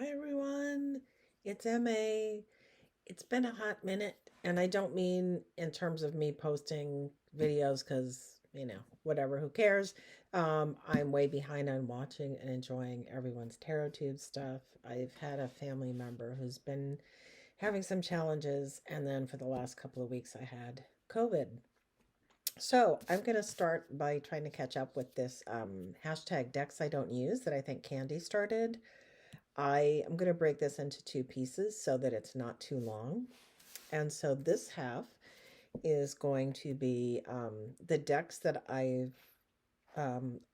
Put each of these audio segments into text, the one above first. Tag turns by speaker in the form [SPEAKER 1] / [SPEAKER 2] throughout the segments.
[SPEAKER 1] Hi everyone, it's MA. It's been a hot minute, and I don't mean in terms of me posting videos because, whatever, who cares? I'm way behind on watching and enjoying everyone's tarot tube stuff. I've had a family member who's been having some challenges, and then for the last couple of weeks, I had COVID. So I'm going to start by trying to catch up with this hashtag decks I don't use that I think Candy started. I am going to break this into two pieces so that it's not too long. And so this half is going to be the decks that I've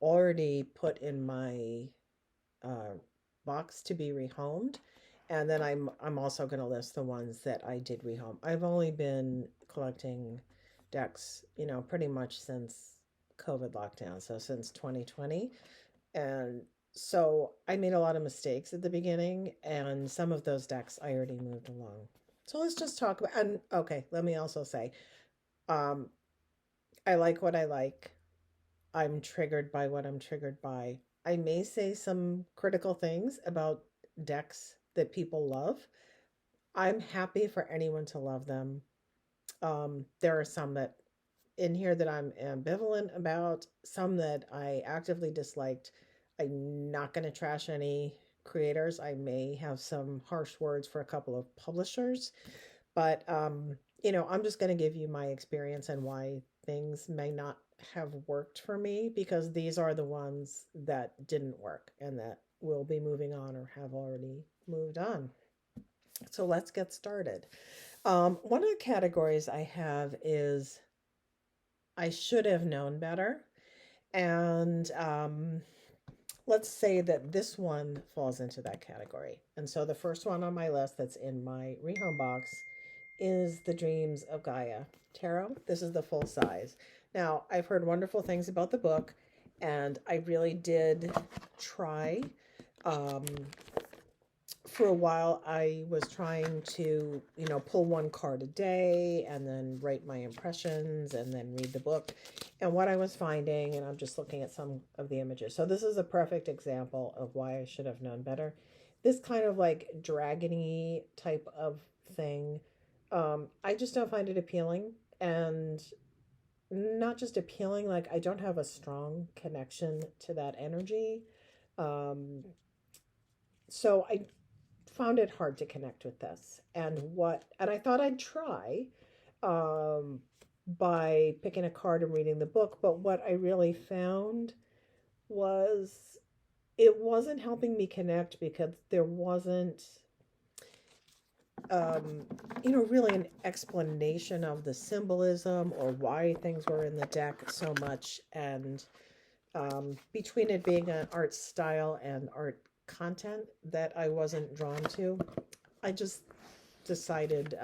[SPEAKER 1] already put in my uh, box to be rehomed. And then I'm also going to list the ones that I did rehome. I've only been collecting decks, pretty much since COVID lockdown, so since 2020. And so I made a lot of mistakes at the beginning, and some of those decks I already moved along. So let's just talk about, and okay, let me also say, um, I like what I like. I'm triggered by what I'm triggered by. I may say some critical things about decks that people love. I'm happy for anyone to love them. There are some that in here that I'm ambivalent about, some that I actively disliked. I'm not going to trash any creators. I may have some harsh words for a couple of publishers, but I'm just going to give you my experience and why things may not have worked for me, because these are the ones that didn't work and that will be moving on or have already moved on. So let's get started. One of the categories I have is I should have known better. And let's say that this one falls into that category. And so the first one on my list that's in my rehome box is the Dreams of Gaia Tarot. This is the full size. Now, I've heard wonderful things about the book, and I really did try. Um, for a while, I was trying to, pull one card a day and then write my impressions and then read the book. And what I was finding, and I'm just looking at some of the images. So this is a perfect example of why I should have known better. This kind of like dragony type of thing, I just don't find it appealing. And not just appealing, like I don't have a strong connection to that energy. Um, so I found it hard to connect with this. And I thought I'd try um, by picking a card and reading the book, but what I really found was it wasn't helping me connect, because there wasn't really an explanation of the symbolism or why things were in the deck so much. And between it being an art style and art content that I wasn't drawn to, I just decided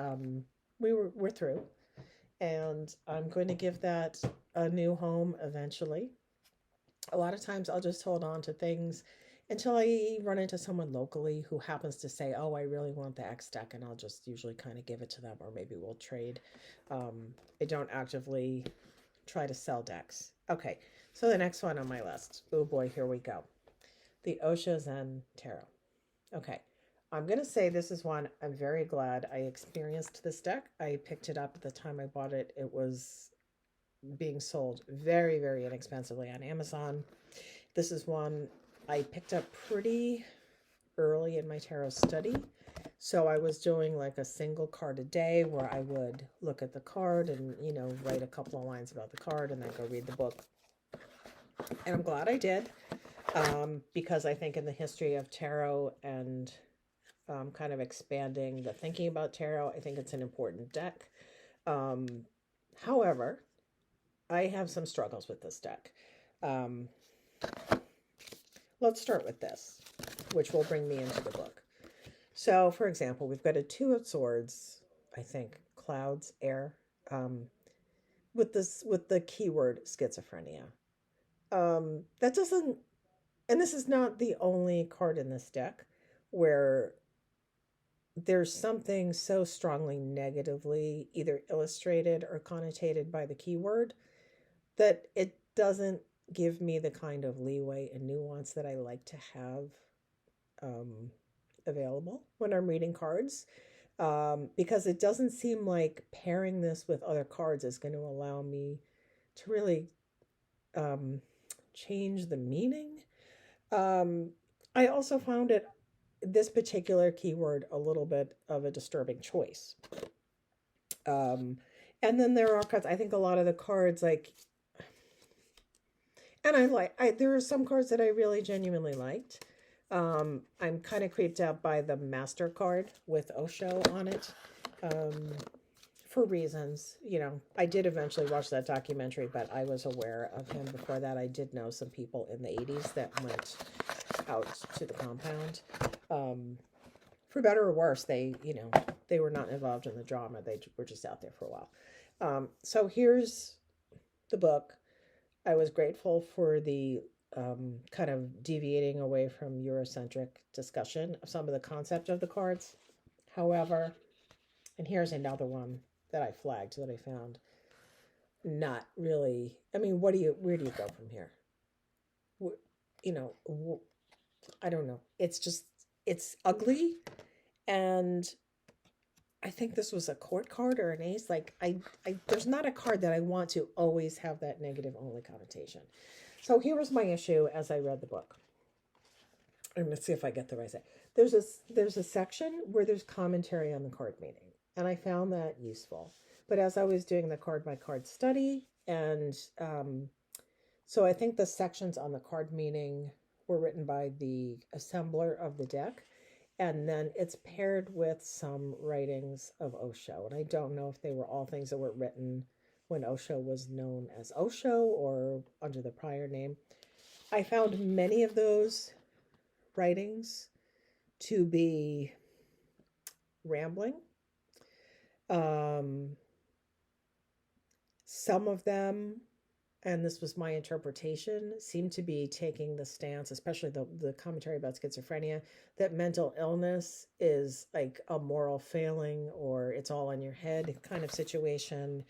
[SPEAKER 1] we're through, and I'm going to give that a new home eventually. A lot of times I'll just hold on to things until I run into someone locally who happens to say, "Oh, I really want the X deck," and I'll just usually kind of give it to them, or maybe we'll trade. I don't actively try to sell decks. Okay, so the next one on my list. Oh boy, here we go. The Osho Zen Tarot. Okay, I'm going to say this is one I'm very glad I experienced this deck. I picked it up at the time I bought it. It was being sold very, very inexpensively on Amazon. This is one I picked up pretty early in my tarot study. So I was doing like a single card a day where I would look at the card and, write a couple of lines about the card and then go read the book. And I'm glad I did, because I think in the history of tarot and kind of expanding the thinking about tarot, I think it's an important deck. Um, However, I have some struggles with this deck. Um, let's start with this, which will bring me into the book. So, for example, we've got a Two of Swords, I think, clouds, air, with the keyword schizophrenia. That doesn't, and this is not the only card in this deck where there's something so strongly negatively either illustrated or connotated by the keyword that it doesn't give me the kind of leeway and nuance that I like to have available when I'm reading cards, because it doesn't seem like pairing this with other cards is going to allow me to really change the meaning. I also found this particular keyword a little bit of a disturbing choice. And then there are cards, I think a lot of the cards, like, and there are some cards that I really genuinely liked. I'm kind of creeped out by the Master card with Osho on it, for reasons. I did eventually watch that documentary, but I was aware of him before that. I did know some people in the 80s that went out to the compound. For better or worse, they were not involved in the drama. They were just out there for a while. So here's the book. I was grateful for the kind of deviating away from Eurocentric discussion of some of the concept of the cards. However, and here's another one that I flagged that I found not really. I mean, where do you go from here? I don't know. It's ugly, and I think this was a court card or an ace. Like there's not a card that I want to always have that negative only connotation. So here was my issue as I read the book. And let's see if I get the right say. There's a section where there's commentary on the card meaning, and I found that useful. But as I was doing the card by card study, and so I think the sections on the card meaning were written by the assembler of the deck. And then it's paired with some writings of Osho. And I don't know if they were all things that were written when Osho was known as Osho or under the prior name. I found many of those writings to be rambling. Some of them, and this was my interpretation, seem to be taking the stance, especially the commentary about schizophrenia, that mental illness is like a moral failing or it's all in your head kind of situation.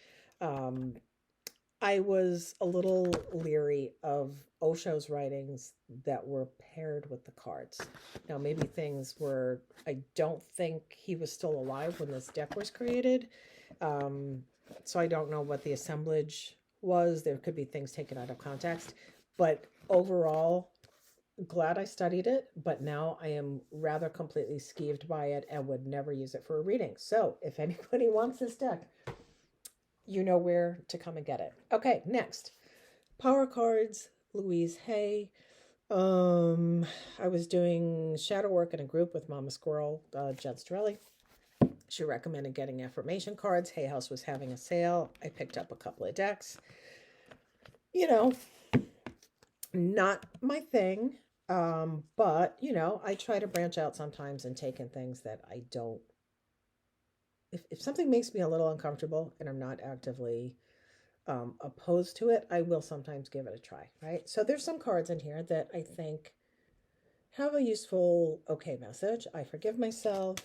[SPEAKER 1] I was a little leery of Osho's writings that were paired with the cards. Now, maybe things were, I don't think he was still alive when this deck was created. So I don't know what the assemblage was. There could be things taken out of context, but overall, glad I studied it, but now I am rather completely skeeved by it and would never use it for a reading. So if anybody wants this deck, you know where to come and get it. Okay, next. Power cards, Louise Hay. I was doing shadow work in a group with Mama Squirrel, Jen Strelli. She recommended getting affirmation cards. Hay House was having a sale. I picked up a couple of decks. Not my thing. But, I try to branch out sometimes and take in things that I don't. If something makes me a little uncomfortable and I'm not actively opposed to it, I will sometimes give it a try, right? So there's some cards in here that I think have a useful, okay message. I forgive myself.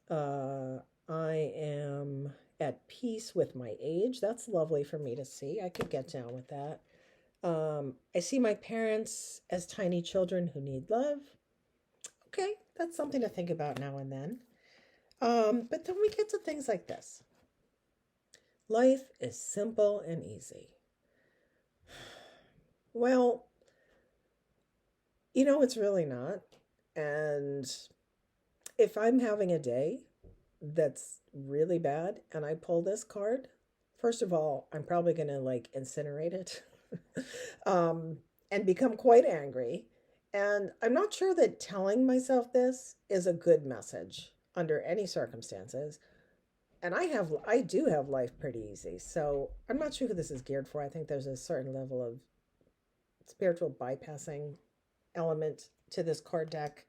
[SPEAKER 1] I am at peace with my age. That's lovely for me to see. I could get down with that. I see my parents as tiny children who need love. Okay, that's something to think about now and then. But then we get to things like this. Life is simple and easy. Well, it's really not. And if I'm having a day that's really bad and I pull this card, first of all, I'm probably going to incinerate it and become quite angry. And I'm not sure that telling myself this is a good message under any circumstances. And I do have life pretty easy. So I'm not sure who this is geared for. I think there's a certain level of spiritual bypassing element to this card deck.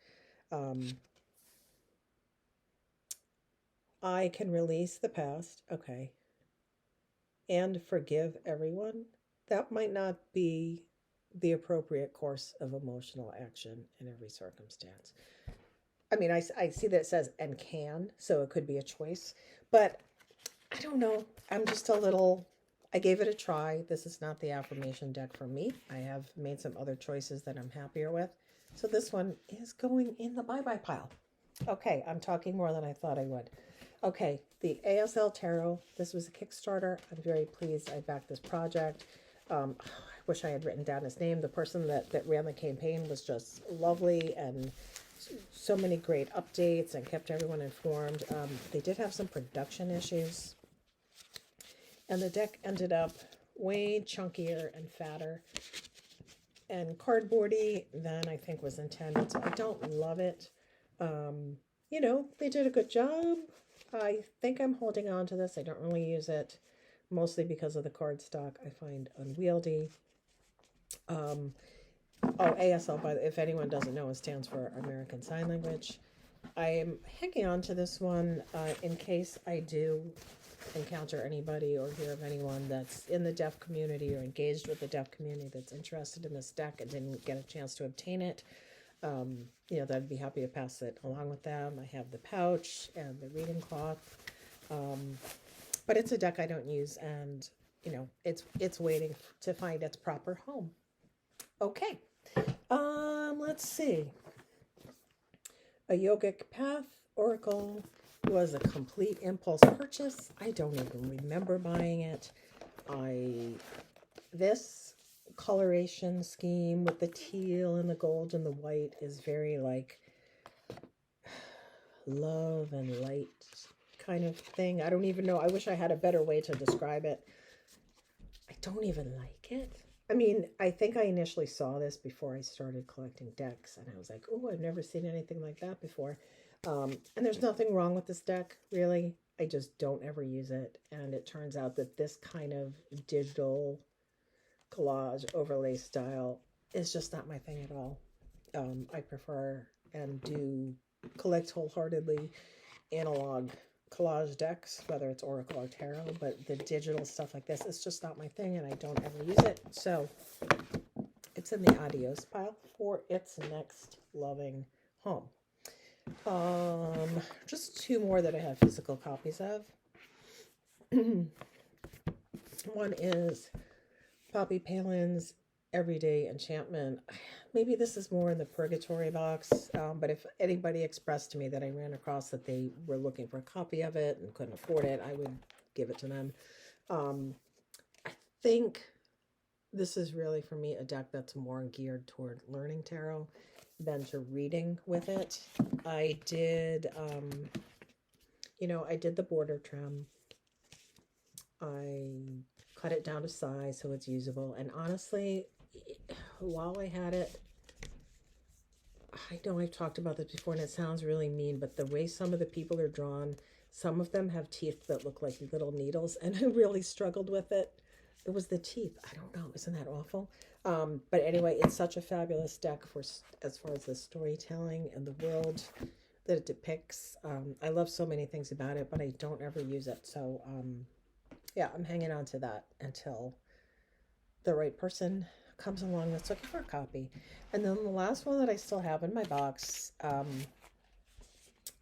[SPEAKER 1] I can release the past, okay, and forgive everyone. That might not be the appropriate course of emotional action in every circumstance. I mean, I see that it says and can, so it could be a choice, but I don't know. I'm just I gave it a try. This is not the affirmation deck for me. I have made some other choices that I'm happier with. So this one is going in the bye-bye pile. Okay, I'm talking more than I thought I would. Okay, the ASL Tarot. This was a Kickstarter. I'm very pleased I backed this project. I wish I had written down his name. The person that ran the campaign was just lovely, and so many great updates and kept everyone informed. They did have some production issues, and the deck ended up way chunkier and fatter and cardboardy than I think was intended. So I don't love it. You know, they did a good job. I think I'm holding on to this. I don't really use it, mostly because of the cardstock I find unwieldy. Oh, ASL, if anyone doesn't know, it stands for American Sign Language. I am hanging on to this one in case I do encounter anybody or hear of anyone that's in the deaf community or engaged with the deaf community that's interested in this deck and didn't get a chance to obtain it. You know, that I'd be happy to pass it along with them. I have the pouch and the reading cloth, but it's a deck I don't use, and you know, it's waiting to find its proper home. Okay, let's see. A Yogic Path Oracle was a complete impulse purchase. I don't even remember buying it. This coloration scheme with the teal and the gold and the white is very like love and light kind of thing. I don't even know. I wish I had a better way to describe it. I don't even like it. I mean, I think I initially saw this before I started collecting decks, and I was like, oh, I've never seen anything like that before. And there's nothing wrong with this deck, really. I just don't ever use it. And it turns out that this kind of digital collage overlay style is just not my thing at all. I prefer and do collect wholeheartedly analog collage decks, whether it's Oracle or Tarot, but the digital stuff like this is just not my thing, and I don't ever use it. So it's in the adios pile for its next loving home. Just two more that I have physical copies of. One is Poppy Palin's Everyday Enchantment. Maybe this is more in the Purgatory box, but if anybody expressed to me that I ran across that they were looking for a copy of it and couldn't afford it, I would give it to them. I think this is really, for me, a deck that's more geared toward learning tarot than to reading with it. I did, you know, I did the border trim. I cut it down to size so it's usable. And honestly, while I had it, I know I've talked about this before and it sounds really mean, but the way some of the people are drawn, some of them have teeth that look like little needles, and I really struggled with it. It was the teeth. I don't know. Isn't that awful? But anyway, it's such a fabulous deck for as far as the storytelling and the world that it depicts. I love so many things about it, but I don't ever use it. So, yeah, I'm hanging on to that until the right person comes along that's looking for a copy. And then the last one that I still have in my box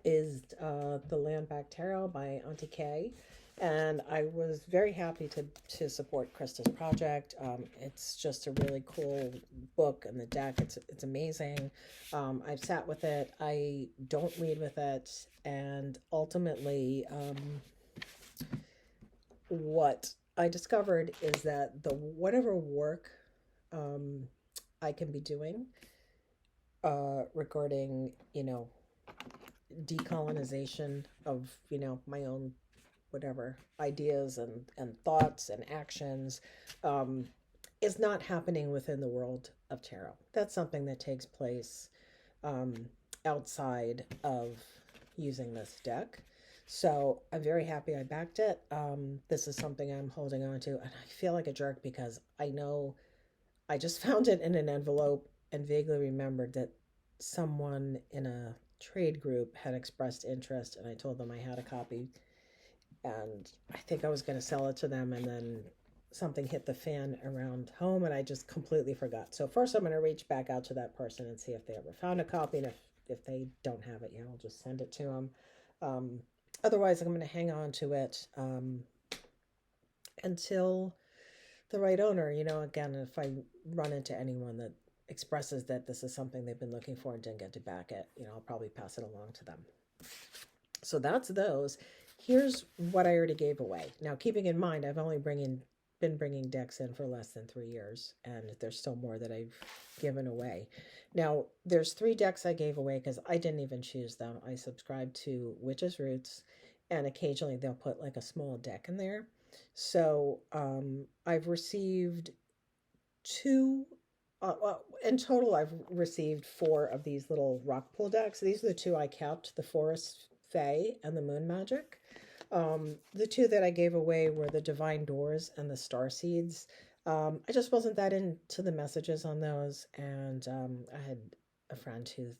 [SPEAKER 1] is the Land Bacterial by Auntie Kay. And I was very happy to support Krista's project. It's just a really cool book, and the deck, it's amazing. I've sat with it. I don't read with it. And ultimately, what I discovered is that whatever work I can be doing regarding, you know, decolonization of, you know, my own whatever ideas and thoughts and actions is not happening within the world of tarot. That's something that takes place outside of using this deck. So I'm very happy I backed it. This is something I'm holding on to, and I feel like a jerk because I know I just found it in an envelope and vaguely remembered that someone in a trade group had expressed interest, and I told them I had a copy, and I think I was going to sell it to them, and then something hit the fan around home, and I just completely forgot. So first I'm going to reach back out to that person and see if they ever found a copy, and if they don't have it yet, I'll just send it to them. Otherwise, I'm going to hang on to it until the right owner. You know, again, if I run into anyone that expresses that this is something they've been looking for and didn't get to back it, I'll probably pass it along to them. So that's those. Here's what I already gave away. Now, keeping in mind, I've only been bringing decks in for less than 3 years, and there's still more that I've given away. Now, there's 3 decks I gave away because I didn't even choose them. I subscribe to Witch's Roots, and occasionally they'll put like a small deck in there. So I've received 2. In total, I've received 4 of these little rock pool decks. These are the 2 I kept, the Forest Fae and the Moon Magic. The 2 that I gave away were the Divine Doors and the Star Seeds. I just wasn't that into the messages on those, and I had a friend who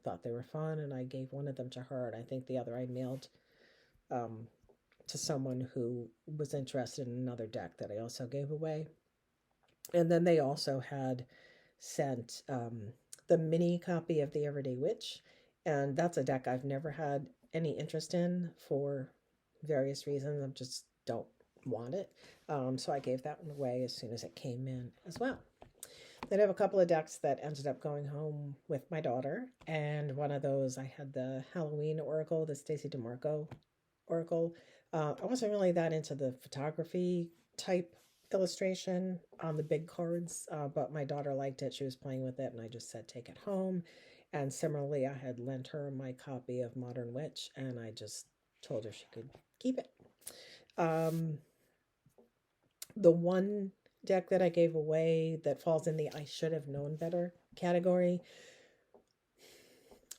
[SPEAKER 1] thought they were fun, and I gave one of them to her, and I think the other I mailed to someone who was interested in another deck that I also gave away. And then they also had sent the mini copy of the Everyday Witch, and that's a deck I've never had any interest in for various reasons. I just don't want it. So I gave that one away as soon as it came in as well. Then I have a couple of decks that ended up going home with my daughter, and one of those I had the Halloween Oracle, the Stacey DeMarco Oracle. I wasn't really that into the photography type illustration on the big cards, but my daughter liked it. She was playing with it, and I just said, take it home. And similarly, I had lent her my copy of Modern Witch, and I just told her she could keep it. The one deck that I gave away that falls in the I should have known better category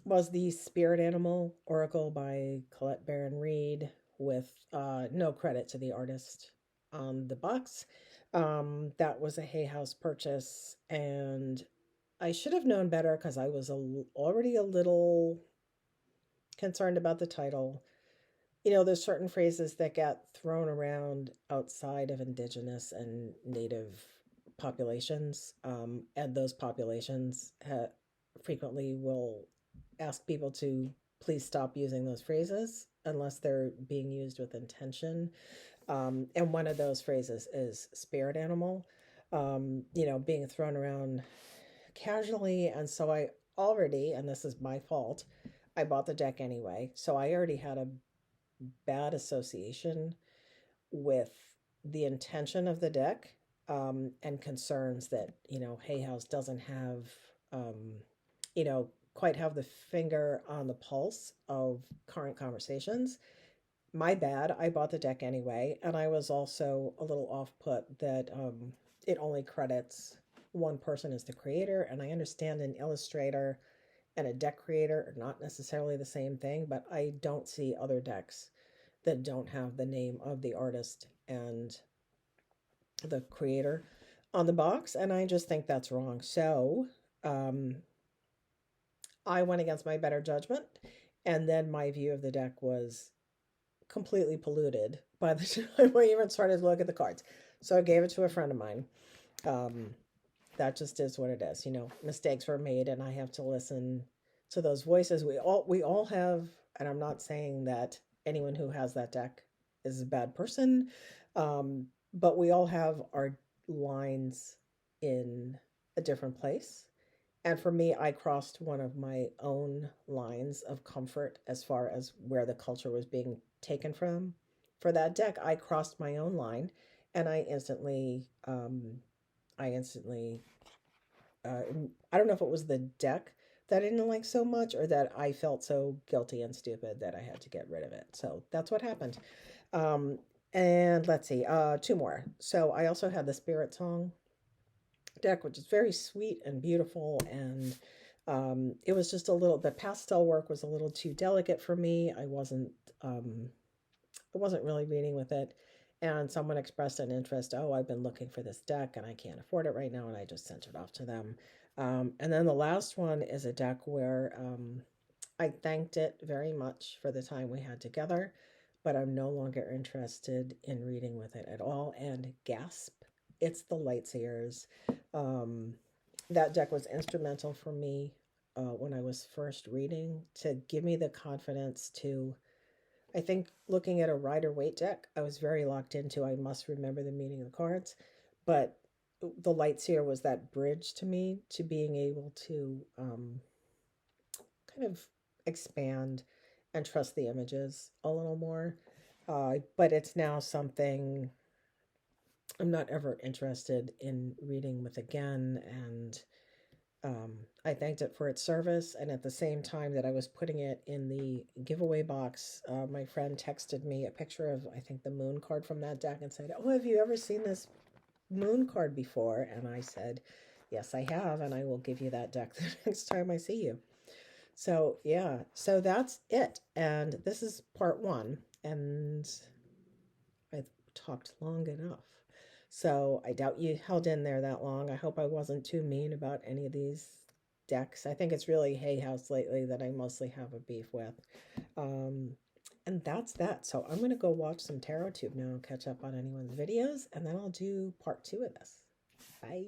[SPEAKER 1] was the Spirit Animal Oracle by Colette Baron Reed, with no credit to the artist on the box. That was a Hay House purchase, and I should have known better because I was already a little concerned about the title. There's certain phrases that get thrown around outside of indigenous and native populations, and those populations frequently will ask people to please stop using those phrases unless they're being used with intention. And one of those phrases is spirit animal, being thrown around casually. And so I already, and this is my fault, I bought the deck anyway. So I already had a bad association with the intention of the deck, and concerns that, Hay House doesn't have, quite have the finger on the pulse of current conversations. My bad. I bought the deck anyway, and I was also a little off put that it only credits one person as the creator, and I understand an illustrator and a deck creator are not necessarily the same thing, but I don't see other decks that don't have the name of the artist and the creator on the box, and I just think that's wrong. So I went against my better judgment, and then my view of the deck was completely polluted by the time I even started to look at the cards. So I gave it to a friend of mine. That just is what it is. Mistakes were made, and I have to listen to those voices. We all have, and I'm not saying that anyone who has that deck is a bad person, but we all have our lines in a different place. And for me, I crossed one of my own lines of comfort as far as where the culture was being taken from. For that deck, I crossed my own line, and I instantly, I don't know if it was the deck that I didn't like so much, or that I felt so guilty and stupid that I had to get rid of it. So that's what happened. And let's see, 2 more. So I also had the Spirit Song deck, which is very sweet and beautiful, and it was just the pastel work was a little too delicate for me. I wasn't really reading with it, and someone expressed an interest. Oh, I've been looking for this deck and I can't afford it right now, and I just sent it off to them. And then the last one is a deck where I thanked it very much for the time we had together, but I'm no longer interested in reading with it at all, and gasp, it's the Lightseers. That deck was instrumental for me when I was first reading, to give me the confidence to, I think, looking at a Rider-Waite deck, I was very locked into, I must remember the meaning of the cards, but the lights here was that bridge to me to being able to kind of expand and trust the images a little more. But it's now something I'm not ever interested in reading with again. And I thanked it for its service. And at the same time that I was putting it in the giveaway box, my friend texted me a picture of, I think, the moon card from that deck and said, "Oh, have you ever seen this moon card before?" And I said, "Yes, I have. And I will give you that deck the next time I see you." So, yeah, so that's it. And this is part one. And I've talked long enough. So I doubt you held in there that long. I hope I wasn't too mean about any of these decks. I think it's really Hay House lately that I mostly have a beef with. Um, and that's that. So I'm going to go watch some Tarot Tube now and catch up on anyone's videos, and then I'll do part two of this. Bye.